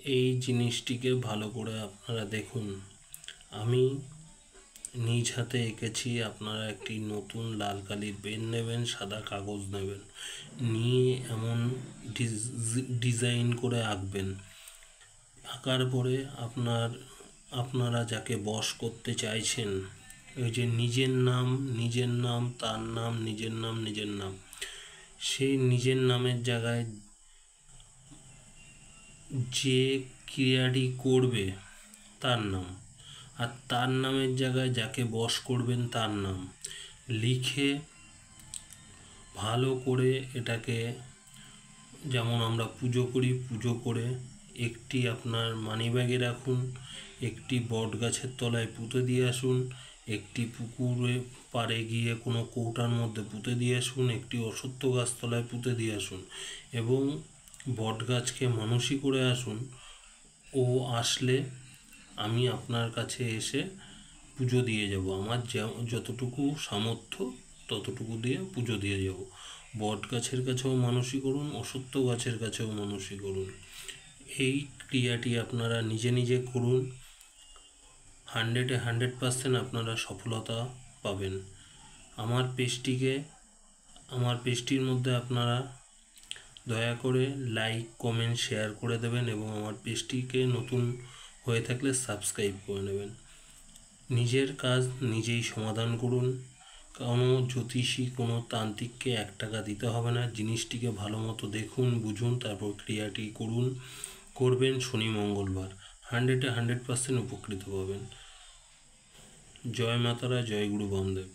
এই জিনিসটিকে ভালো করে আপনারা দেখুন। আমি নিজ হাতে এঁকেছি। আপনারা একটি নতুন লাল কালির পেন নেবেন, সাদা কাগজ নেবেন, নিয়ে এমন ডিজাইন করে আঁকবেন। আঁকার পরে আপনারা যাকে বশ করতে চাইছেন, ওই যে নিজের নাম, তার নাম, নিজের নাম, সেই নিজের নামের জায়গায় যে ক্রিয়াটি করবে তার নাম, আর তার নামের জায়গায় যাকে বশ করবেন তার নাম লিখে ভালো করে এটাকে, যেমন আমরা পুজো করি, পুজো করে একটি আপনার মানিব্যাগে রাখুন, একটি বট গাছের তলায় পুঁতে দিয়ে আসুন, একটি পুকুরে পাড়ে গিয়ে কোনো কৌটার মধ্যে পুঁতে দিয়ে আসুন, একটি অশ্বত্থ গাছ তলায় পুঁতে দিয়ে আসুন এবং বট গাছকে মানসী করে আসুন। ও আসলে আমি আপনার কাছে এসে পুজো দিয়ে যাব। আমার যতটুকু সামর্থ্য ততটুকু দিয়ে পুজো দিয়ে যাব। বট গাছের কাছেও মানসী করুন, অশ্বত্থ গাছের কাছেও মানসী করুন। এই ক্রিয়াটি আপনারা নিজে নিজে করুন। 100% আপনারা সফলতা পাবেন। আমার পেজটির মধ্যে আপনারা দয়া করে লাইক, কমেন্ট, শেয়ার করে দেবেন এবং আমার পেজটিকে নতুন হয়ে থাকলে সাবস্ক্রাইব করে নেবেন। নিজের কাজ নিজেই সমাধান করুন। কোনো জ্যোতিষী, কোনো তান্ত্রিককে 1 টাকা দিতে হবে না। জিনিসটিকে ভালো মতো দেখুন, বুঝুন, তারপর ক্রিয়াটি করবেন শনি মঙ্গলবার। 100% উপকৃত পাবেন। জয় মাতারা, জয় গুরু বামদেব।